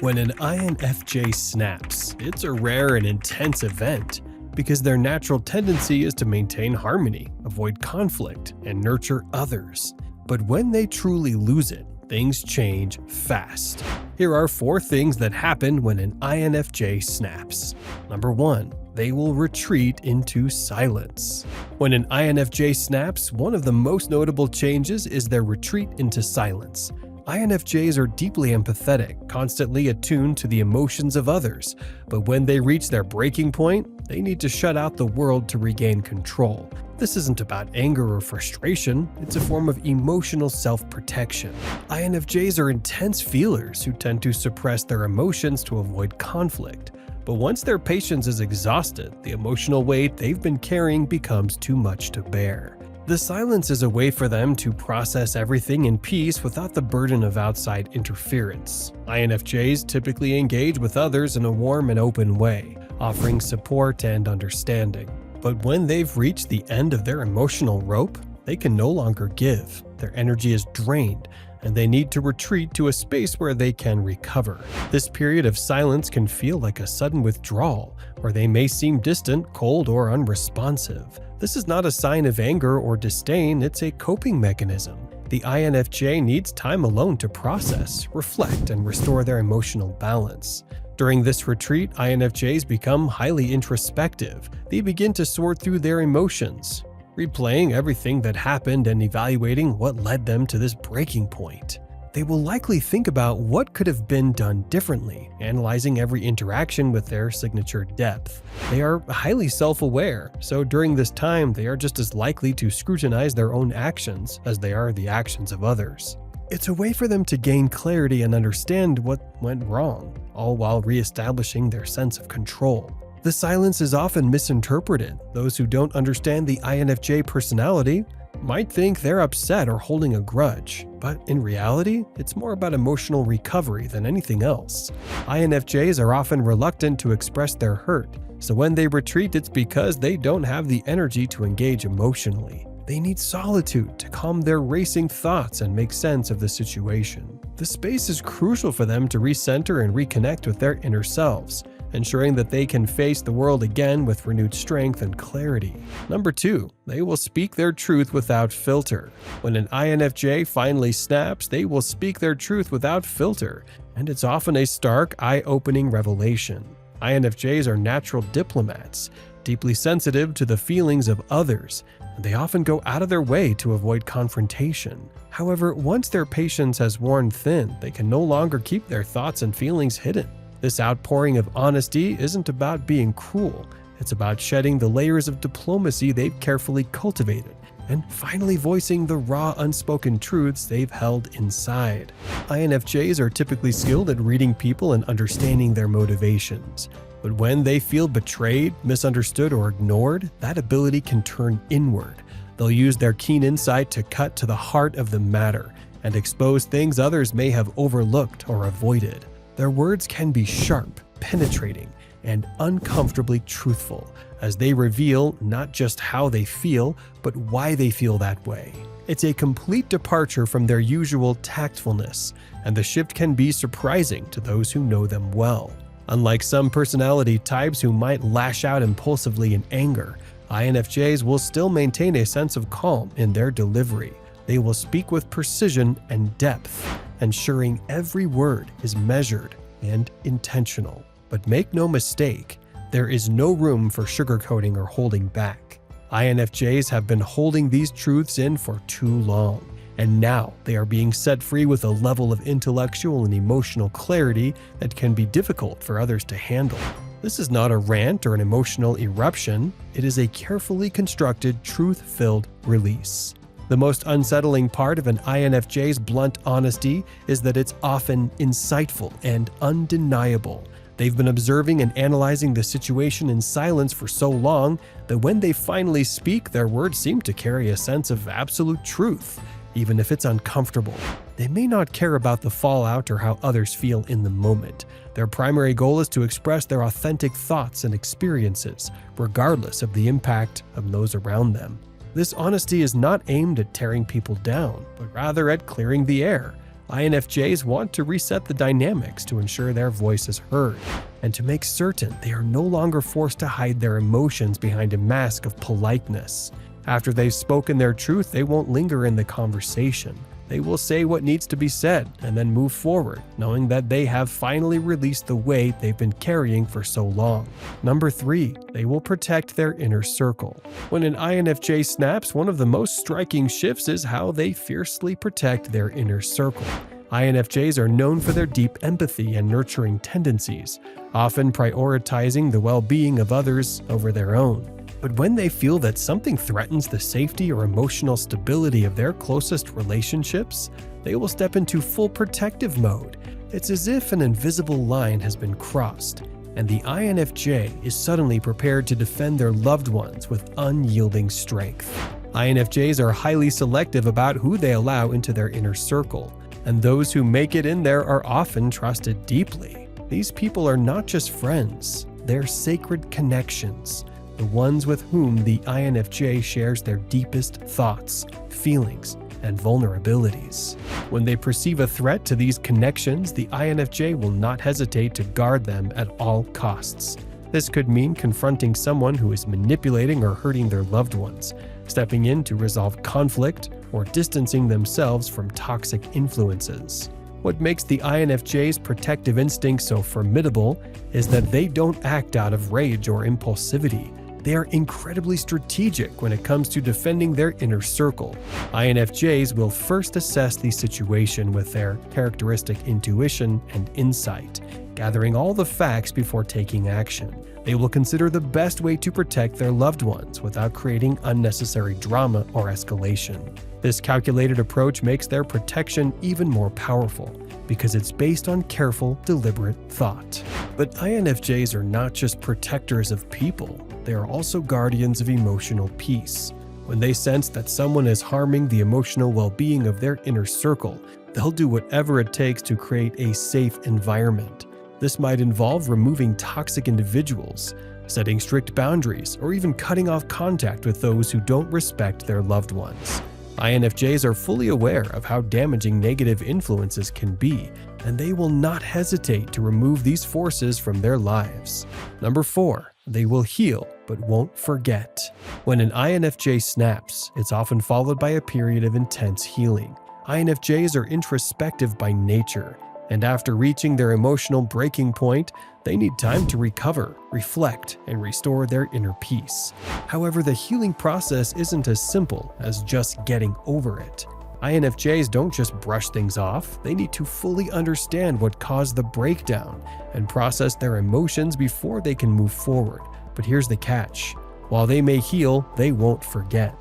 When an INFJ snaps, it's a rare and intense event because their natural tendency is to maintain harmony, avoid conflict, and nurture others. But when they truly lose it, things change fast. Here are 4 things that happen when an INFJ snaps. Number 1. They will retreat into silence. When an INFJ snaps, one of the most notable changes is their retreat into silence. INFJs are deeply empathetic, constantly attuned to the emotions of others, but when they reach their breaking point, they need to shut out the world to regain control. This isn't about anger or frustration, it's a form of emotional self-protection. INFJs are intense feelers who tend to suppress their emotions to avoid conflict. But once their patience is exhausted, the emotional weight they've been carrying becomes too much to bear. The silence is a way for them to process everything in peace without the burden of outside interference. INFJs typically engage with others in a warm and open way, offering support and understanding. But when they've reached the end of their emotional rope, they can no longer give. Their energy is drained, and they need to retreat to a space where they can recover. This period of silence can feel like a sudden withdrawal, where they may seem distant, cold, or unresponsive. This is not a sign of anger or disdain, it's a coping mechanism. The INFJ needs time alone to process, reflect, and restore their emotional balance. During this retreat, INFJs become highly introspective. They begin to sort through their emotions, replaying everything that happened and evaluating what led them to this breaking point. They will likely think about what could have been done differently, analyzing every interaction with their signature depth. They are highly self-aware, so during this time they are just as likely to scrutinize their own actions as they are the actions of others. It's a way for them to gain clarity and understand what went wrong, all while reestablishing their sense of control. The silence is often misinterpreted. Those who don't understand the INFJ personality might think they're upset or holding a grudge, but in reality, it's more about emotional recovery than anything else. INFJs are often reluctant to express their hurt, so when they retreat, it's because they don't have the energy to engage emotionally. They need solitude to calm their racing thoughts and make sense of the situation. The space is crucial for them to recenter and reconnect with their inner selves, ensuring that they can face the world again with renewed strength and clarity. Number 2, they will speak their truth without filter. When an INFJ finally snaps, they will speak their truth without filter, and it's often a stark, eye-opening revelation. INFJs are natural diplomats, deeply sensitive to the feelings of others, and they often go out of their way to avoid confrontation. However, once their patience has worn thin, they can no longer keep their thoughts and feelings hidden. This outpouring of honesty isn't about being cruel, it's about shedding the layers of diplomacy they've carefully cultivated and finally voicing the raw, unspoken truths they've held inside. INFJs are typically skilled at reading people and understanding their motivations. But when they feel betrayed, misunderstood, or ignored, that ability can turn inward. They'll use their keen insight to cut to the heart of the matter and expose things others may have overlooked or avoided. Their words can be sharp, penetrating, and uncomfortably truthful, as they reveal not just how they feel, but why they feel that way. It's a complete departure from their usual tactfulness, and the shift can be surprising to those who know them well. Unlike some personality types who might lash out impulsively in anger, INFJs will still maintain a sense of calm in their delivery. They will speak with precision and depth, ensuring every word is measured and intentional. But make no mistake, there is no room for sugarcoating or holding back. INFJs have been holding these truths in for too long, and now they are being set free with a level of intellectual and emotional clarity that can be difficult for others to handle. This is not a rant or an emotional eruption, it is a carefully constructed, truth-filled release. The most unsettling part of an INFJ's blunt honesty is that it's often insightful and undeniable. They've been observing and analyzing the situation in silence for so long that when they finally speak, their words seem to carry a sense of absolute truth, even if it's uncomfortable. They may not care about the fallout or how others feel in the moment. Their primary goal is to express their authentic thoughts and experiences, regardless of the impact of those around them. This honesty is not aimed at tearing people down, but rather at clearing the air, INFJs want to reset the dynamics to ensure their voice is heard, and to make certain they are no longer forced to hide their emotions behind a mask of politeness. After they've spoken their truth, they won't linger in the conversation. They will say what needs to be said and then move forward, knowing that they have finally released the weight they've been carrying for so long. Number 3, they will protect their inner circle. When an INFJ snaps, one of the most striking shifts is how they fiercely protect their inner circle. INFJs are known for their deep empathy and nurturing tendencies, often prioritizing the well-being of others over their own. But when they feel that something threatens the safety or emotional stability of their closest relationships, they will step into full protective mode. It's as if an invisible line has been crossed, and the INFJ is suddenly prepared to defend their loved ones with unyielding strength. INFJs are highly selective about who they allow into their inner circle, and those who make it in there are often trusted deeply. These people are not just friends, they're sacred connections. The ones with whom the INFJ shares their deepest thoughts, feelings, and vulnerabilities. When they perceive a threat to these connections, the INFJ will not hesitate to guard them at all costs. This could mean confronting someone who is manipulating or hurting their loved ones, stepping in to resolve conflict, or distancing themselves from toxic influences. What makes the INFJ's protective instinct so formidable is that they don't act out of rage or impulsivity. They are incredibly strategic when it comes to defending their inner circle. INFJs will first assess the situation with their characteristic intuition and insight, gathering all the facts before taking action. They will consider the best way to protect their loved ones without creating unnecessary drama or escalation. This calculated approach makes their protection even more powerful, because it's based on careful, deliberate thought. But INFJs are not just protectors of people, they are also guardians of emotional peace. When they sense that someone is harming the emotional well-being of their inner circle, they'll do whatever it takes to create a safe environment. This might involve removing toxic individuals, setting strict boundaries, or even cutting off contact with those who don't respect their loved ones. INFJs are fully aware of how damaging negative influences can be, and they will not hesitate to remove these forces from their lives. Number 4, they will heal but won't forget. When an INFJ snaps, it's often followed by a period of intense healing. INFJs are introspective by nature, and after reaching their emotional breaking point, they need time to recover, reflect, and restore their inner peace. However, the healing process isn't as simple as just getting over it. INFJs don't just brush things off, they need to fully understand what caused the breakdown and process their emotions before they can move forward. But here's the catch: while they may heal, they won't forget.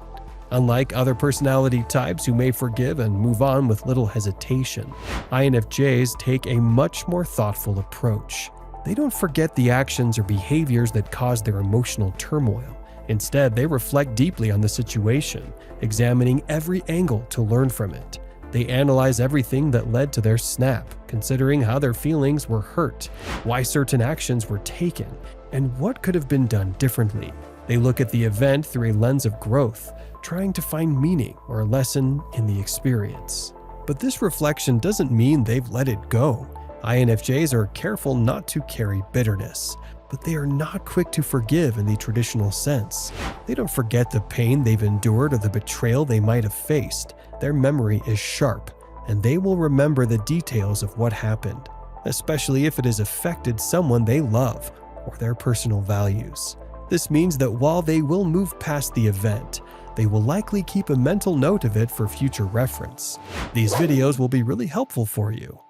Unlike other personality types who may forgive and move on with little hesitation, INFJs take a much more thoughtful approach. They don't forget the actions or behaviors that caused their emotional turmoil. Instead, they reflect deeply on the situation, examining every angle to learn from it. They analyze everything that led to their snap, considering how their feelings were hurt, why certain actions were taken, and what could have been done differently. They look at the event through a lens of growth, trying to find meaning or a lesson in the experience. But this reflection doesn't mean they've let it go. INFJs are careful not to carry bitterness, but they are not quick to forgive in the traditional sense. They don't forget the pain they've endured or the betrayal they might have faced. Their memory is sharp, and they will remember the details of what happened, especially if it has affected someone they love or their personal values. This means that while they will move past the event, they will likely keep a mental note of it for future reference. These videos will be really helpful for you.